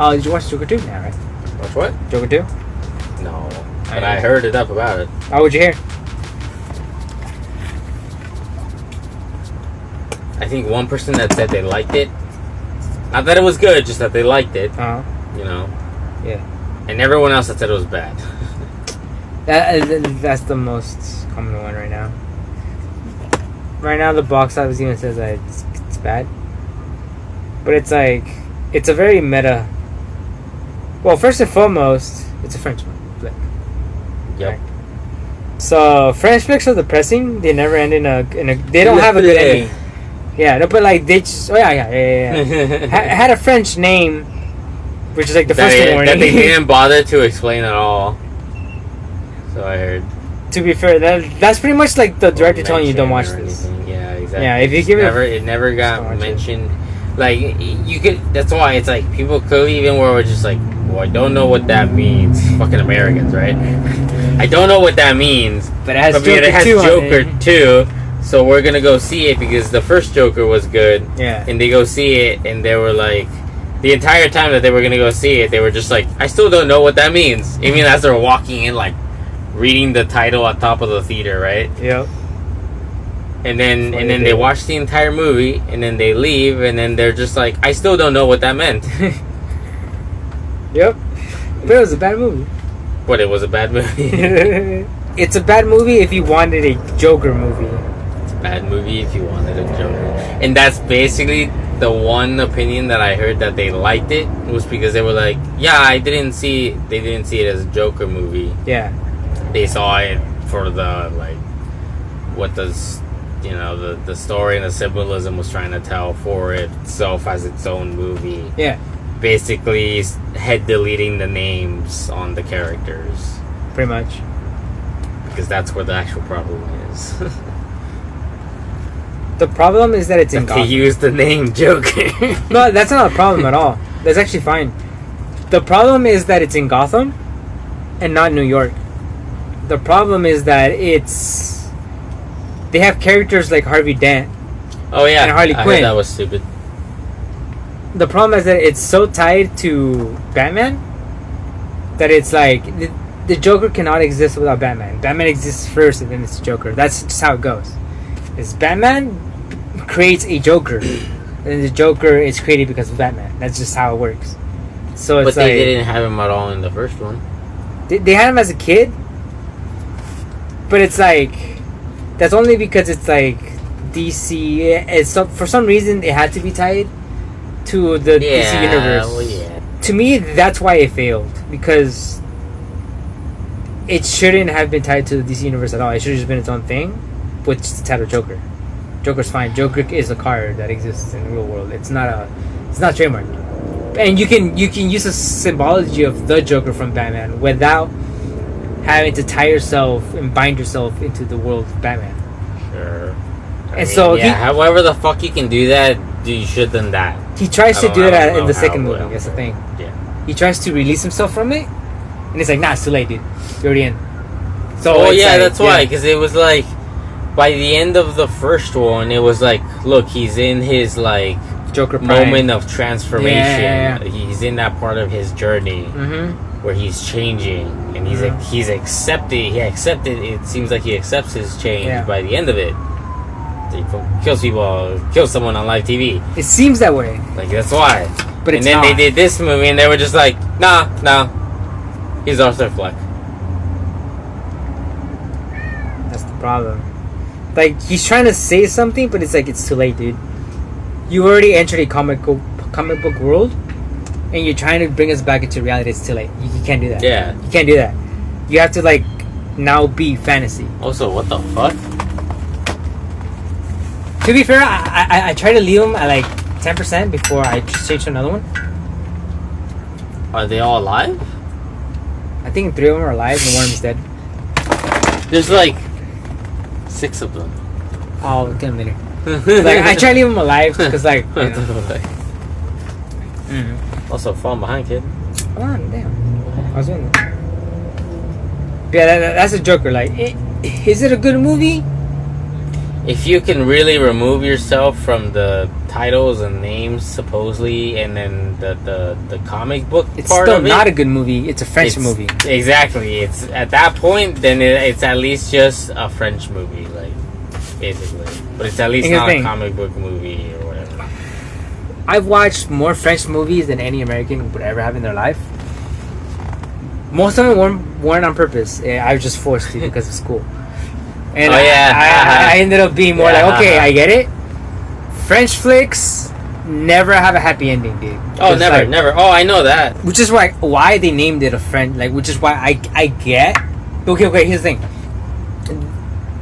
Oh, did you watch Joker 2 now, right? Watch what? Joker 2? No. But I heard enough about it. How would you hear? I think one person that said they liked it. Not that it was good, just that they liked it. Uh-huh. You know? Yeah. And everyone else that said it was bad. That's the most common one right now. Right now, the box office even says that it's bad. But it's like, it's a very meta. Well, first and foremost, it's a French flick. Yep. Right? So French flicks are depressing. They never end in a. They don't have a good ending. Yeah, no, but like they just. Oh yeah. Had a French name, which is like the first warning that they didn't bother to explain at all. So I heard. To be fair, that's pretty much like the director telling you don't watch this. Yeah, exactly. Yeah, if you give it never got mentioned. Like you could. That's why it's like people could even were just like, well, I don't know what that means. Fucking Americans, right? I don't know what that means. But it has Joker 2, so we're gonna go see it because the first Joker was good. Yeah. And they go see it, and they were like, the entire time that they were gonna go see it, they were just like, I still don't know what that means. Even as they're walking in, like, reading the title on top of the theater, right? Yep. And then they watch the entire movie, and then they leave, and then they're just like, I still don't know what that meant. Yep. But it was a bad movie. But it was a bad movie. It's a bad movie if you wanted a Joker movie. It's a bad movie if you wanted a Joker. And that's basically the one opinion that I heard that they liked it, was because they were like, yeah, they didn't see it as a Joker movie. Yeah. They saw it for the, like, what does, you know, the story and the symbolism was trying to tell for itself as its own movie. Yeah. Basically, head deleting the names on the characters. Pretty much. Because that's where the actual problem is. The problem is that it's in Gotham. They use the name Joker. No, that's not a problem at all. That's actually fine. The problem is that it's in Gotham and not New York. The problem is that they have characters like Harvey Dent. Oh yeah, and Harley Quinn. Heard that was stupid. The problem is that it's so tied to Batman that it's like the Joker cannot exist without Batman. Batman exists first, and then it's the Joker. That's just how it goes. It's Batman creates a Joker, and then the Joker is created because of Batman. That's just how it works. So it's but they didn't have him at all in the first one. They had him as a kid, but it's like that's only because it's like DC. It's for some reason it had to be tied to the DC universe. Well, yeah. To me, that's why it failed, because it shouldn't have been tied to the DC universe at all. It should have just been its own thing, which is titled Joker. Joker's fine. Joker is a card that exists in the real world. It's not trademark. And you can use the symbology of the Joker from Batman without having to tie yourself and bind yourself into the world of Batman. Sure. However the fuck you can do that, you should done that. He tries to do that in the second movie. That's the thing. Yeah. He tries to release himself from it, and it's like, nah, it's too late, dude. You're already in. So that's why, because it was like, by the end of the first one, it was like, look, he's in his like Joker Prime moment of transformation. Yeah. He's in that part of his journey where he's changing, and he's accepted. It seems like he accepts his change by the end of it. He kills someone on live TV. It seems that way. Like, that's why. But it's not. They did this movie, and they were just like, nah, he's Arthur Fleck. That's the problem. Like, he's trying to say something, but it's like, it's too late, dude. You already entered a comic book world, and you're trying to bring us back into reality. It's too late. You can't do that. Yeah. You can't do that. You have to, like, now be fantasy. Also, what the fuck? To be fair, I try to leave them at, like, 10% before I change to another one. Are they all alive? I think 3 of them are alive and 1 of them's dead. There's, like, 6 of them. I'll get them later. Like, I try to leave them alive because, like, you know. Also, falling behind, kid. Come on, damn. I was doing that. Yeah, that's a Joker. Like, is it a good movie? if you can really remove yourself from the titles and names supposedly, and then the comic book It's part still of it, not a good movie. It's a French movie. Exactly. It's at that point, then it's at least just a French movie, like basically. But it's at least not a comic book movie or whatever. I've watched more French movies than any American would ever have in their life. Most of them weren't on purpose. I was just forced to because of school. And I ended up being more like, okay, I get it. French flicks never have a happy ending, dude. Oh, never. Oh, I know that. Which is why they named it a French, like, which is why I get. Okay, here's the thing.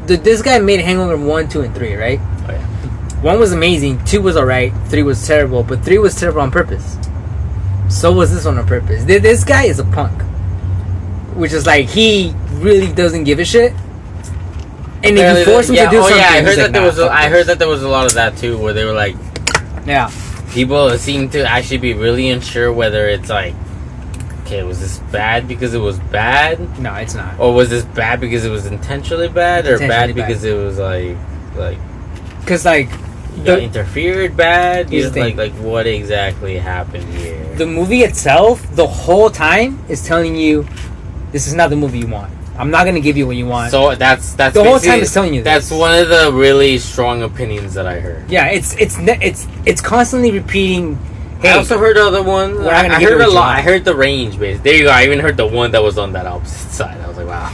This guy made Hangover 1, 2, and 3, right? Oh, yeah. 1 was amazing, 2 was alright, 3 was terrible, but 3 was terrible on purpose. So was this one on purpose. This guy is a punk. Which is like, he really doesn't give a shit. And if you force him to do something, I heard that there was a lot of that too, where they were like, yeah, people seem to actually be really unsure whether it's like, okay, was this bad because it was bad? No, it's not. Or was this bad because it was intentionally bad, or bad because it was like, because like interfered bad? Like what exactly happened here? The movie itself, the whole time, is telling you, this is not the movie you want. I'm not gonna give you what you want. So that's the whole time is telling you this. That's one of the really strong opinions that I heard. Yeah, it's constantly repeating. Hey, I also heard other one. I heard a lot. I heard the range base. There you go. I even heard the one that was on that opposite side. I was like, wow.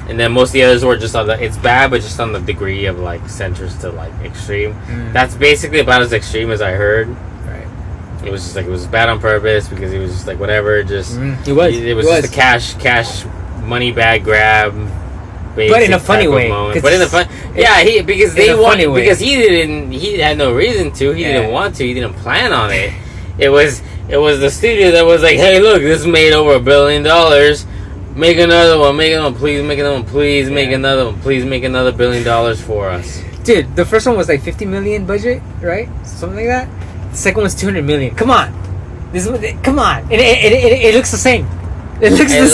And then most of the others were just on the, it's bad, but just on the degree of like centers to like extreme. That's basically about as extreme as I heard. Right. It was just like, it was bad on purpose because it was just like whatever. Just it was just a cash money bag grab, but in a funny way. But in a fun, because he had no reason to. He didn't want to. He didn't plan on it. It was the studio that was like, hey, look, this made over $1 billion. Make another one. Make another one, please. Make another one, please. Make another one, please. Make another $1 billion for us. Dude, the first one was like 50 million budget, right? Something like that. The second one's 200 million. Come on, come on. It looks the same. It looks the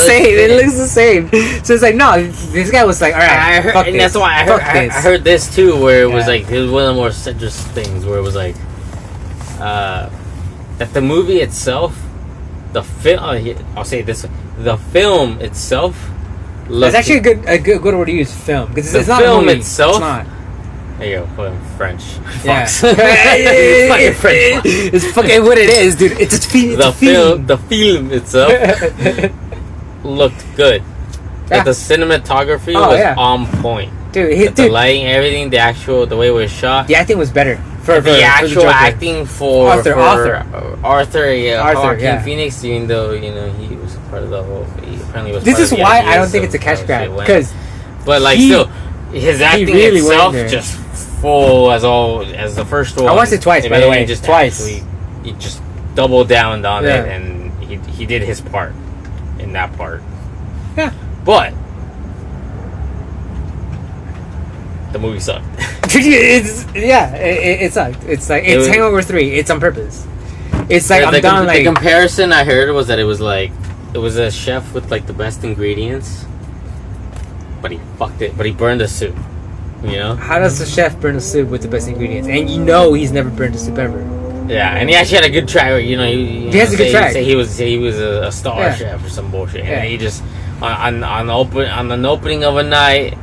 same. So it's like, no, this guy was like, all right, fuck this. That's why I heard this too, where it was like, it was one of the more citrus things, where it was like, that the movie itself, the film, I'll say it this way, the film itself, that's actually a good word to use, film, because it's not film a movie. itself. It's not. There you go, French. Yeah. It's fucking French. It's fucking what it is, dude. It's a film. The film itself looked good. Like the cinematography was on point. Dude, the lighting, everything, the way it was shot. The acting was better. The actual acting for Arthur, Joaquin Phoenix, even though he was part of the whole. He apparently was. This is why I don't think it's a cash grab, because, but like still, his acting really itself just full as the first one. I watched it twice, by the way. Just twice. He just doubled down on it, and he did his part in that part. Yeah, but the movie sucked. It sucked. It's like it's Hangover 3. It's on purpose. It's like the comparison I heard was that it was like it was a chef with like the best ingredients, but he fucked it. But he burned the soup. How does the chef burn a soup with the best ingredients? And he's never burned a soup ever. Yeah, and he actually had a good track. He has a good track. He was a star chef or some bullshit. And he just on an opening of a night,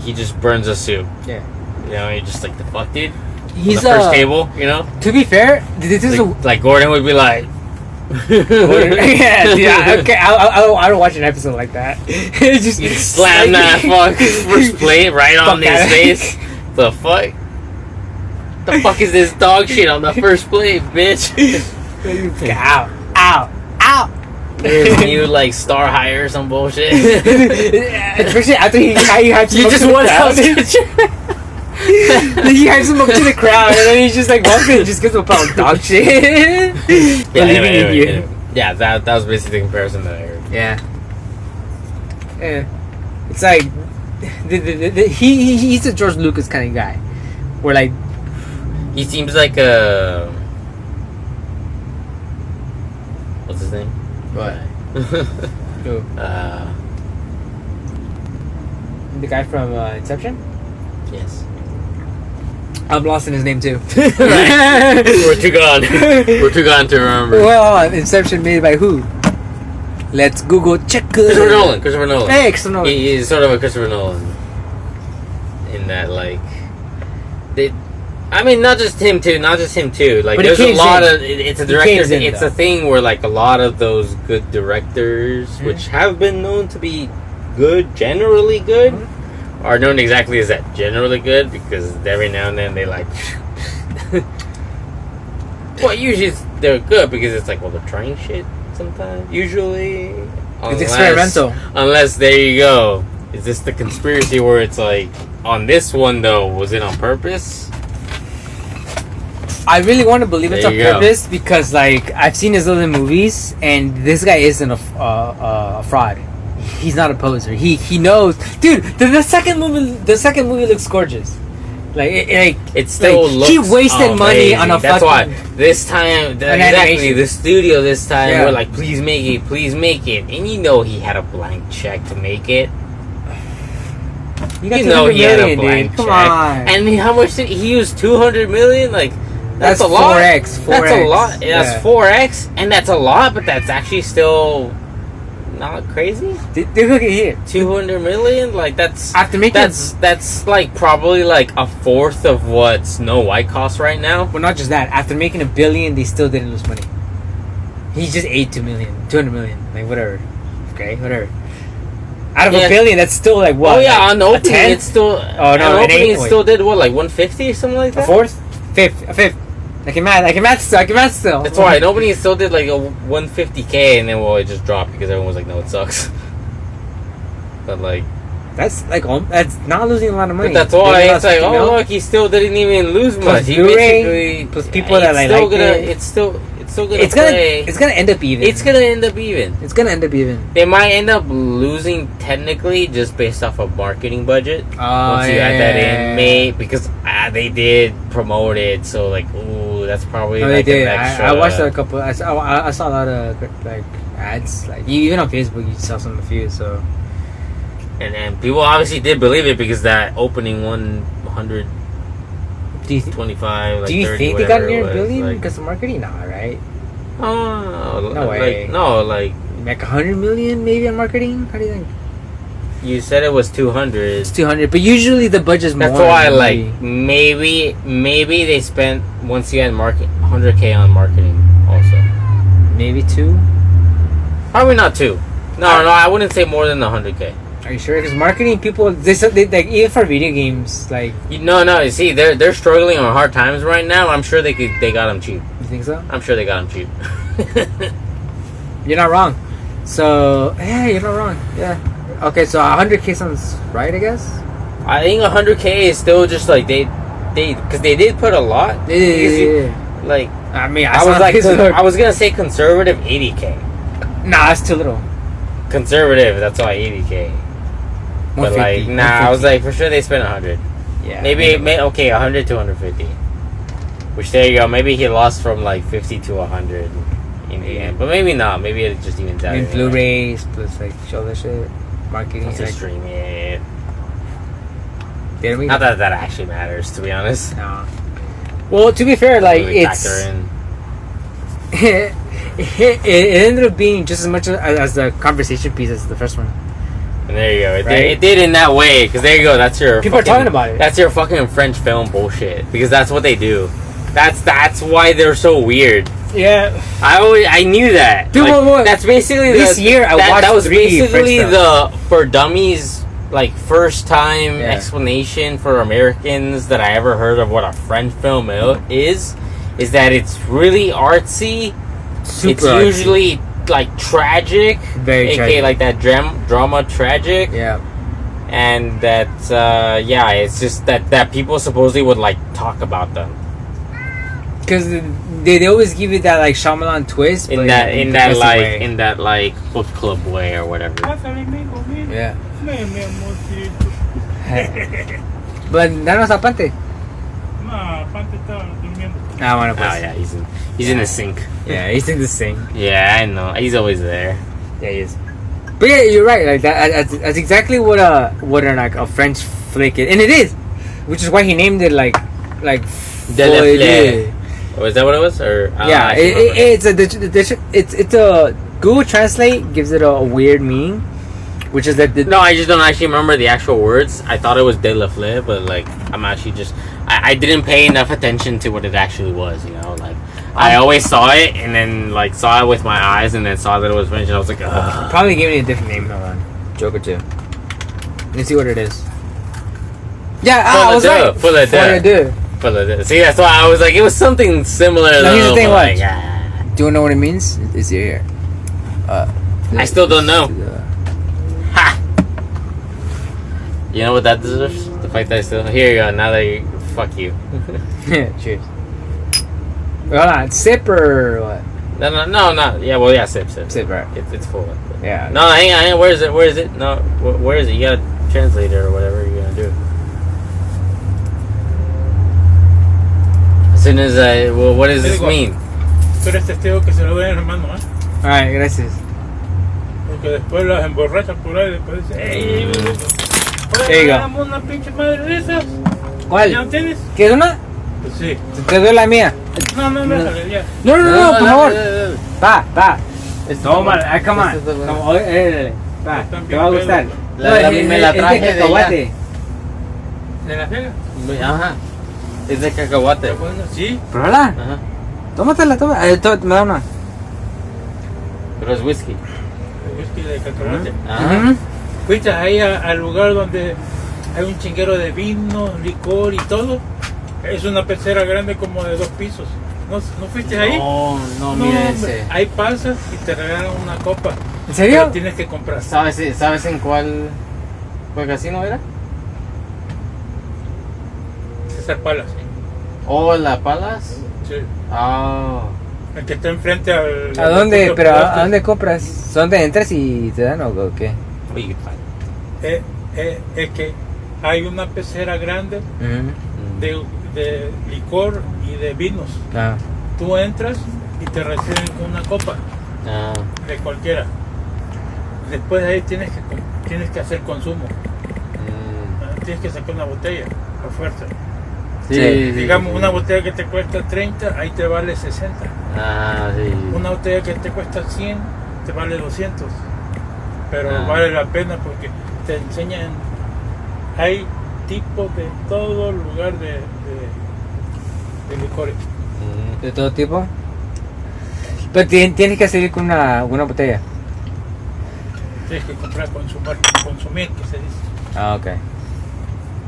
he just burns a soup. Yeah. He just like, the fuck, dude. He's on the first table. To be fair, this is like Gordon would be like. Okay. I don't watch an episode like that. Just slam that fuck first plate right on his face. The fuck? The fuck is this dog shit on the first plate, bitch? Ow. There's new like star hire or some bullshit. Especially after he hypes him up to the crowd. He hypes him up to the crowd, and then he's just like walking and just gives him a pound of dog shit. Anyway. Yeah, that was basically the comparison that I heard. Yeah. It's like he's a George Lucas kind of guy, where like he seems like a what's his name? What? Who? The guy from Inception? Yes. I'm lost in his name too. We're too gone. We're too gone to remember. Well, Inception made by who? Let's Google check. Christopher Nolan. Christopher Nolan. Hey, Christopher Nolan. He's sort of a Christopher Nolan. In that, like, not just him too. Like, But there's a lot of. It's a director. It's a thing where, like, a lot of those good directors, which have been known to be good, generally good, are known exactly as that, generally good, because every now and then they like. Well, usually they're good because it's like, well, they're trying shit sometimes. Usually, it's experimental. Unless there you go. Is this the conspiracy where it's like, on this one though, was it on purpose? I really want to believe it's on purpose because, like, I've seen his other movies, and this guy isn't a fraud. He's not a poser. He knows, dude. The second movie looks gorgeous. Like it still looks he wasted amazing. Money on a That's fucking. Why this time exactly the studio this time were like, please make it, and you know he had a blank check to make it. You know he had a blank check. Come on. And how much did he use? 200 million? Like, that's a lot. 4x. That's a lot. That's 4x, and that's a lot, but that's actually still not crazy. Look at here. 200 million? Like, that's after making that's like probably like a fourth of what Snow White costs right now. Well, not just that. After making $1 billion, they still didn't lose money. He just ate 200 million. Like, whatever. Okay, whatever. Out of $1 billion, that's still like what? Oh yeah, like on the opening, it's still. Oh no, it still did what, like 150 or something like that. A fifth. I can math still. That's why an opening still did like a 150K, and then it just dropped because everyone was like, no, it sucks. But like, that's not losing a lot of money. But that's why it's like, oh look, he still didn't even lose much. He basically plus people that like it's gonna end up even. It's gonna end up even. They might end up losing technically just based off of marketing budget. Once you add that in, because they did promote it, so like, ooh, that's probably they like did. an extra. I watched a couple. I saw a lot of like ads. Like even on Facebook, you saw some of few. So. And people obviously did believe it because that opening 100. 25. Like, do you 30, think they got near $1 billion like, because of marketing? Nah, right? Oh, no way. Like 100 million maybe on marketing. How do you think? You said it was 200. It's 200, but usually the budget's more. That's why, like, maybe they spent, once you had 100K on marketing also. Maybe 2. Probably not 2. No, I wouldn't say more than 100K. Are you sure? Because marketing people, they like, even for video games, like no. You see, they're struggling on hard times right now. I'm sure they got them cheap. You think so? I'm sure they got them cheap. You're not wrong. So yeah, you're not wrong. Yeah. Okay, so 100K sounds right, I guess. I think 100K is still just like because they did put a lot. Yeah. Like, I mean, I was gonna say conservative 80K. Nah, that's too little. Conservative, that's why 80K. But like, nah, 150. I was like, for sure they spent 100. Yeah. Maybe 100 to 150. Which, there you go. Maybe he lost from like 50 to 100 in the end. But maybe not. Maybe it just even out. I mean, Blu-rays plus like show that shit, marketing. Plus stream it. Did we? Not that actually matters, to be honest. No. Well, to be fair, like it's. It ended up being just as much as the conversation piece as the first one. And there you go. It did in that way, because there you go. That's your people are talking about it. That's your fucking French film bullshit, because that's what they do. That's why they're so weird. Yeah, I knew that. Dude, like, that's basically this year. That was basically the For Dummies like first time explanation for Americans that I ever heard of what a French film is that it's really artsy. It's usually like tragic, very tragic. Like that drama tragic. Yeah. And that it's just that people supposedly would like talk about them. Because they always give you that like Shyamalan twist in that book club way or whatever. Yeah. But Nano's Apante. He's in the sink. Yeah, he's in the sink. Yeah, I know. He's always there. Yeah, he is. But yeah, you're right. Like that's exactly what like a French flick is, and it is. which is why he named it like De La Fleur. Oh, is that what it was? Or yeah, it's a Google Translate gives it a weird meaning, which is that no, I just don't actually remember the actual words. I thought it was De La Fleur, but like I'm actually just I didn't pay enough attention to what it actually was. You know, like I always saw it and then like saw it with my eyes and then saw that it was French and I was like, ugh. Probably gave me a different name. Hold on, Joker 2. Let me see what it is. Yeah, I was right. For the See, that's why I was like, it was something similar. No, though, here's the thing, like, do you know what it means? It's here. I still don't know. Ha! You know what that deserves? The fact that I still... Here you go, now that you... Fuck you. Cheers. Hold on, sip or what? No, not... Yeah, well, yeah, sip. Sip, right. It's full. Yeah. No, hang on, where is it? No, where is it? You gotta translate it or whatever you're gonna do. As soon as I... Well, what does this mean? Tú eres testigo que se lo den hermano, ¿eh? Alright, gracias. Porque después las emborrachan por ahí y después dicen, ¡ey! There you go. Dame una pinche madre de esas. ¿Cuál? ¿Ya tienes? ¿Quieres una? Pues sí. Te doy la mía. No, déjale ya. No, por favor. no. Va. Toma, come on. Va, te va a gustar. Me la traje de cacahuate. ¿De la cena? Ajá. Es de cacahuate. Bueno, sí. Pruébala. Ajá. Tómatela. Me da una. Pero es whisky. El whisky de cacahuate. Ajá. Fuiste ahí al lugar donde hay un chinguero de vino, licor y todo. Es una pecera grande como de 2 pisos. ¿No fuiste ahí? No, mira ese. Ahí pasas y te regalan una copa. ¿En serio? Pero tienes que comprar. ¿Sabes en cuál casino era? César Palas. Oh, La Palas. Sí. Ah. El que está enfrente al... ¿A dónde? ¿Pero a dónde compras? ¿Dónde entras y te dan o qué? Es que hay una pecera grande de licor y de vinos. Ah. Tú entras y te reciben una copa de cualquiera. Después de ahí tienes que hacer consumo. Tienes que sacar una botella a fuerza. Sí. Digamos, una botella que te cuesta 30, ahí te vale 60. Ah, sí. Una botella que te cuesta 100, te vale 200. Pero vale la pena porque te enseñan, hay tipos de todo lugar de licores. ¿De todo tipo? Pero tienes que salir con una botella. Tienes que comprar, consumir, que se dice. Ah, ok.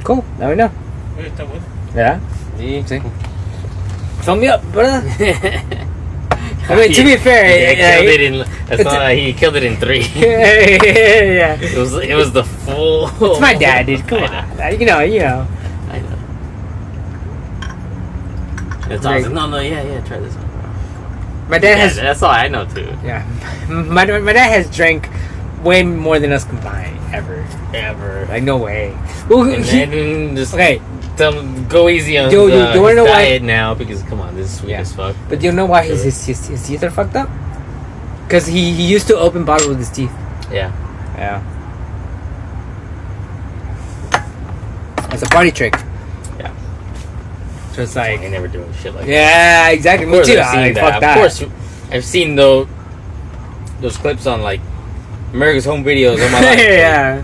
Cool, let me know. Está bueno. ¿Verdad? Sí. Thumb me up, ¿verdad? I mean, to be fair, he killed it in 3. yeah. It was the full. It's my dad, dude. Come on, you know. I know. It's awesome. No, yeah. Try this one. My dad has. That's all I know too. Yeah, my dad has drank way more than us combined ever. Like no way. Well, And then just okay. tell him go easy on Do you wanna know diet why? now because come on, this is sweet as fuck. But do you know why his teeth are fucked up? Because he used to open bottles with his teeth. Yeah. It's a party trick. Yeah. So it's like I ain't never doing shit like that. yeah, exactly. Of course Me too. I've seen Fuck that. Of course I've seen those clips on like America's Home Videos on my life. yeah.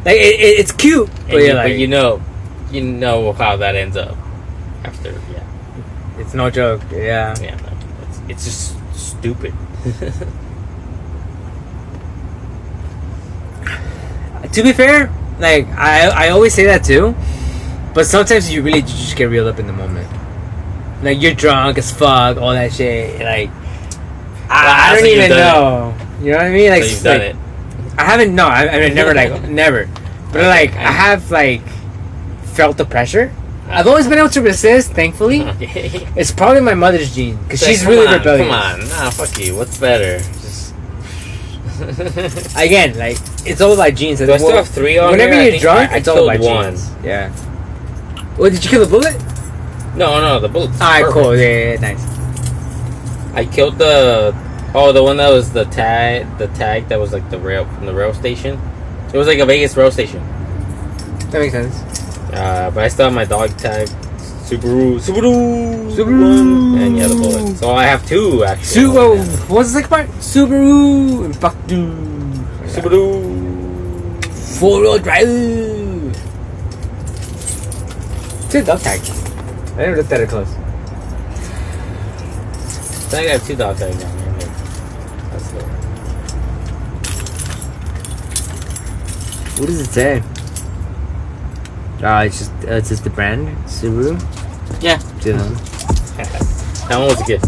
Like it's cute, but you know how that ends up after. Yeah. it's no joke. Yeah. Yeah. It's just stupid. To be fair, like I always say that too, but sometimes you really just get reeled up in the moment. Like you're drunk as fuck, all that shit. Like I don't even know. You know what I mean? Like So you've done it. I haven't. No, I mean never. Like never. But like I have like felt the pressure. I've always been able to resist. Thankfully, it's probably my mother's gene because she's really rebellious. Come on, nah, fuck you. What's better? Just again, like it's all about genes. Do I still have 3 on whenever here? you're drunk, I it's all killed about one. genes. Yeah. Well, did you kill the bullet? No, the bullet's Alright, perfect. cool. Yeah, nice. I killed the one that was the tag that was like the rail from the rail station. It was like a Vegas rail station. That makes sense. But I still have my dog tag. Subaru. And yeah, the bullet. So I have 2 actually. Subaru. What's the second part? Subaru and Bakdu. Subaru. 4-wheel drive. Two dog tags. I never looked at it close. So I got 2 dog tags down here. That's it. What does it say? It's just the brand Subaru. Yeah. That one was a gift.